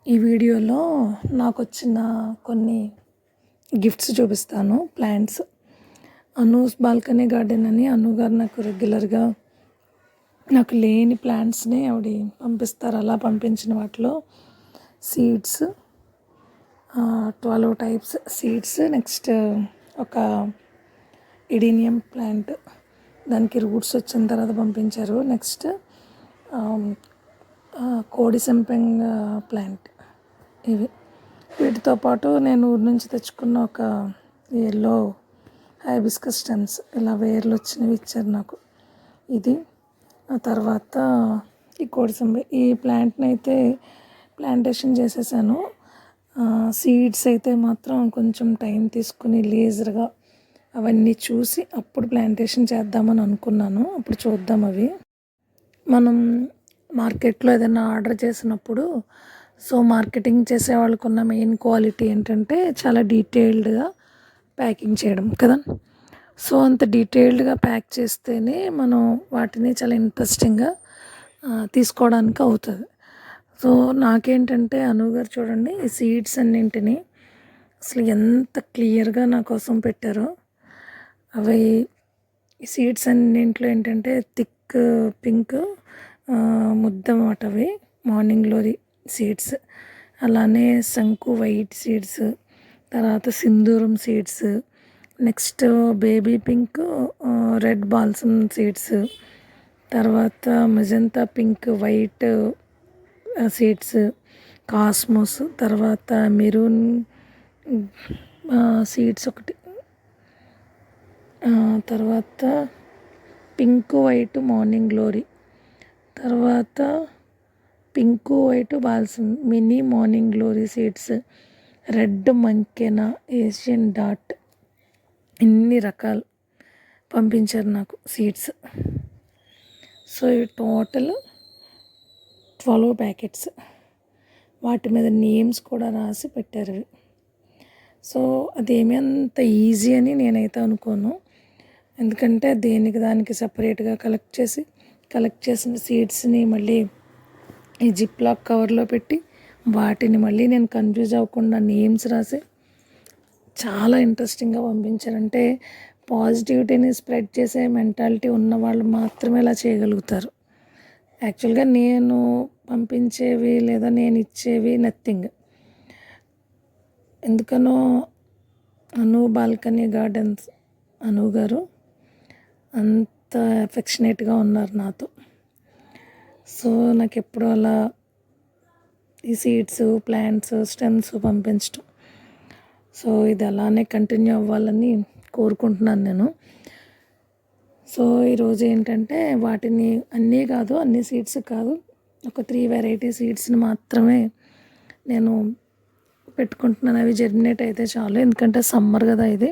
ఈ వీడియోలో నాకొచ్చిన కొన్ని గిఫ్ట్స్ చూపిస్తాను. ప్లాంట్స్. అనూస్ బాల్కనీ గార్డెన్ అని అను గారు నాకు రెగ్యులర్గా నాకు లేని ప్లాంట్స్ని ఆవిడ పంపిస్తారు. అలా పంపించిన వాటిలో సీడ్స్ 12 టైప్స్ సీడ్స్, నెక్స్ట్ ఒక ఇడీనియం ప్లాంట్, దానికి రూట్స్ వచ్చిన తర్వాత పంపించారు. నెక్స్ట్ కోడి సంపెంగ ప్లాంట్. వీటితో పాటు నేను ఊరి నుంచి తెచ్చుకున్న ఒక ఎల్లో హైబిస్కస్ స్టెమ్స్, ఇలా వేర్లు వచ్చినవి ఇచ్చారు నాకు. ఇది ఆ తర్వాత ఈ ఈ ప్లాంట్ని అయితే ప్లాంటేషన్ చేసేసాను. సీడ్స్ అయితే మాత్రం కొంచెం టైం తీసుకుని లేజర్గా అవన్నీ చూసి అప్పుడు ప్లాంటేషన్ చేద్దామని అనుకున్నాను. అప్పుడు చూద్దాం. అవి మనం మార్కెట్లో ఏదైనా ఆర్డర్ చేసినప్పుడు మార్కెటింగ్ చేసే వాళ్ళకు ఉన్న మెయిన్ క్వాలిటీ ఏంటంటే చాలా డీటెయిల్డ్గా ప్యాకింగ్ చేయడం కదా. అంత డీటెయిల్డ్గా ప్యాక్ చేస్తేనే మనం వాటిని చాలా ఇంట్రెస్టింగ్గా తీసుకోవడానికి అవుతుంది. నాకేంటంటే అనుగారు చూడండి, ఈ సీడ్స్ అన్నింటినీ అసలు ఎంత క్లియర్గా నా కోసం పెట్టారో. అవి ఈ సీడ్స్ అన్నింటిలో ఏంటంటే థిక్ పింక్ ముద్ద అన్నమాట. అవి మార్నింగ్ గ్లోరీ సీడ్స్, అలానే శంకు వైట్ సీడ్స్, తర్వాత సింధూరం seeds, next baby pink red balsam seeds, తర్వాత magenta pink white seeds, cosmos, తర్వాత మెరూన్ సీడ్స్ ఒకటి, తర్వాత పింక్ వైట్ మార్నింగ్ గ్లోరీ, తర్వాత pink white balsam mini morning glory seeds, red మంకెనా, ఏషియన్ డాట్, ఇన్ని రకాలు పంపించారు నాకు సీడ్స్. ఈ టోటల్ 12 ప్యాకెట్స్. వాటి మీద నేమ్స్ కూడా రాసి పెట్టారు. అదేమీ అంత ఈజీ అని నేనైతే అనుకోను. ఎందుకంటే దేనికి దానికి సపరేట్గా కలెక్ట్ చేసిన సీడ్స్ని మళ్ళీ ఈ జిప్ లాక్ కవర్లో పెట్టి వాటిని మళ్ళీ నేను కన్ఫ్యూజ్ అవ్వకుండా నేమ్స్ రాసి చాలా ఇంట్రెస్టింగ్గా పంపించారంటే పాజిటివిటీని స్ప్రెడ్ చేసే మెంటాలిటీ ఉన్న వాళ్ళు మాత్రమే ఇలా చేయగలుగుతారు. యాక్చువల్గా నేను పంపించేవి లేదా నేను ఇచ్చేవి నథింగ్. ఎందుకనో అను బాల్కనీ గార్డెన్స్ అను గారు అంత ఎఫెక్షనేట్గా ఉన్నారు నాతో. నాకు ఎప్పుడు అలా ఈ సీడ్స్, ప్లాంట్స్, స్టెమ్స్ పంపించడం ఇది అలానే కంటిన్యూ అవ్వాలని కోరుకుంటున్నాను నేను. ఈరోజు ఏంటంటే వాటిని అన్ని సీడ్స్ కాదు, ఒక 3 వెరైటీ సీడ్స్ని మాత్రమే నేను పెట్టుకుంటున్నాను. అవి జెర్మినేట్ అయితే చాలు, ఎందుకంటే సమ్మర్ కదా ఇది.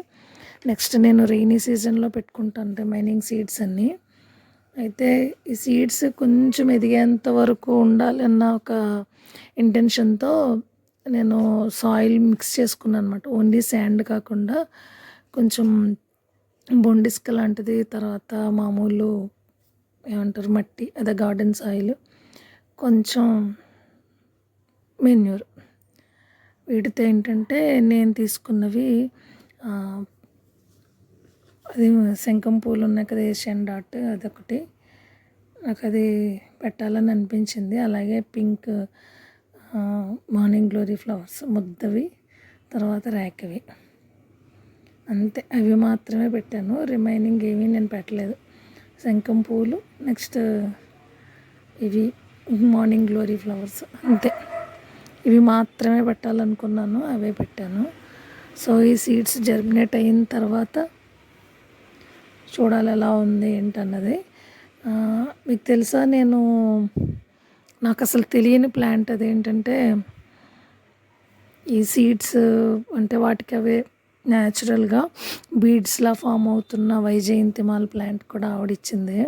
నెక్స్ట్ నేను రెయినీ సీజన్లో పెట్టుకుంటాను రిమైనింగ్ సీడ్స్ అన్నీ. అయితే ఈ సీడ్స్ కొంచెం ఎదిగేంత వరకు ఉండాలి అన్న ఒక ఇంటెన్షన్తో నేను సాయిల్ మిక్స్ చేసుకున్నాను అనమాట. ఓన్లీ శాండ్ కాకుండా కొంచెం బొండిస్క లాంటిది, తర్వాత మామూలు ఏమంటారు మట్టి, అదే గార్డెన్ సాయిల్, కొంచెం మెన్యూర్. వీటితో ఏంటంటే నేను తీసుకున్నవి అది శంఖం పూలు ఉన్నాయి కదా, ఏషియన్ డాట్, అదొకటి నాకు అది పెట్టాలని అనిపించింది. అలాగే పింక్ మార్నింగ్ గ్లోరీ ఫ్లవర్స్ ముద్దవి, తర్వాత ర్యాక్వి, అంతే. అవి మాత్రమే పెట్టాను, రిమైనింగ్ ఏమీ నేను పెట్టలేదు. శంఖం పూలు, నెక్స్ట్ ఇవి మార్నింగ్ గ్లోరీ ఫ్లవర్స్, అంతే. ఇవి మాత్రమే పెట్టాలనుకున్నాను, అవే పెట్టాను. ఈ సీడ్స్ జర్మినేట్ అయిన తర్వాత చూడాలి ఎలా ఉంది ఏంటన్నది. మీకు తెలుసా, నాకు అసలు తెలియని ప్లాంట్ అదేంటంటే ఈ సీడ్స్ అంటే వాటికి అవే న్యాచురల్గా బీడ్స్లా ఫామ్ అవుతున్న వైజయంతిమాల ప్లాంట్ కూడా ఆవిడిచ్చింది.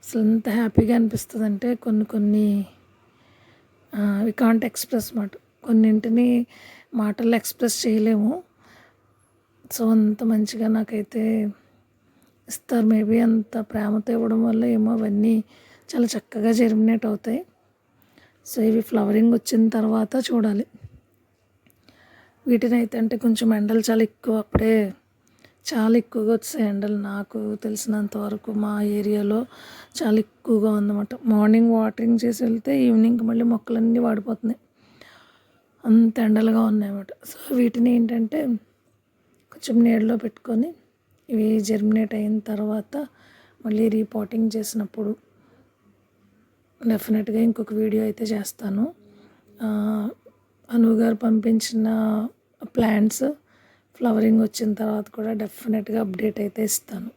అసలు ఎంత హ్యాపీగా అనిపిస్తుంది అంటే కొన్ని వి కాంట్ ఎక్స్ప్రెస్ మాట, కొన్నింటిని మాటల్లో ఎక్స్ప్రెస్ చేయలేము. అంత మంచిగా నాకైతే ఇస్తారు. మేబీ అంత ప్రేమతో ఇవ్వడం వల్ల ఏమో అవన్నీ చాలా చక్కగా జెర్మినేట్ అవుతాయి. సో ఇవి ఫ్లవరింగ్ వచ్చిన తర్వాత చూడాలి. వీటినైతే అంటే కొంచెం ఎండలు చాలా ఎక్కువ, అప్పుడే చాలా ఎక్కువగా వచ్చాయి ఎండలు. నాకు తెలిసినంత వరకు మా ఏరియాలో చాలా ఎక్కువగా ఉందన్నమాట. మార్నింగ్ వాటరింగ్ చేసి వెళ్తే ఈవినింగ్ మళ్ళీ మొక్కలన్నీ వాడిపోతున్నాయి, అంత ఎండలుగా ఉన్నాయన్నమాట. సో వీటిని ఏంటంటే కొంచెం నీడలో పెట్టుకొని ఇవి జెర్మినేట్ అయిన తర్వాత మళ్ళీ రీపాటింగ్ చేసినప్పుడు డెఫినెట్గా ఇంకొక వీడియో అయితే చేస్తాను. అనువు గారు పంపించిన ప్లాంట్స్ ఫ్లవరింగ్ వచ్చిన తర్వాత కూడా డెఫినెట్గా అప్డేట్ అయితే ఇస్తాను.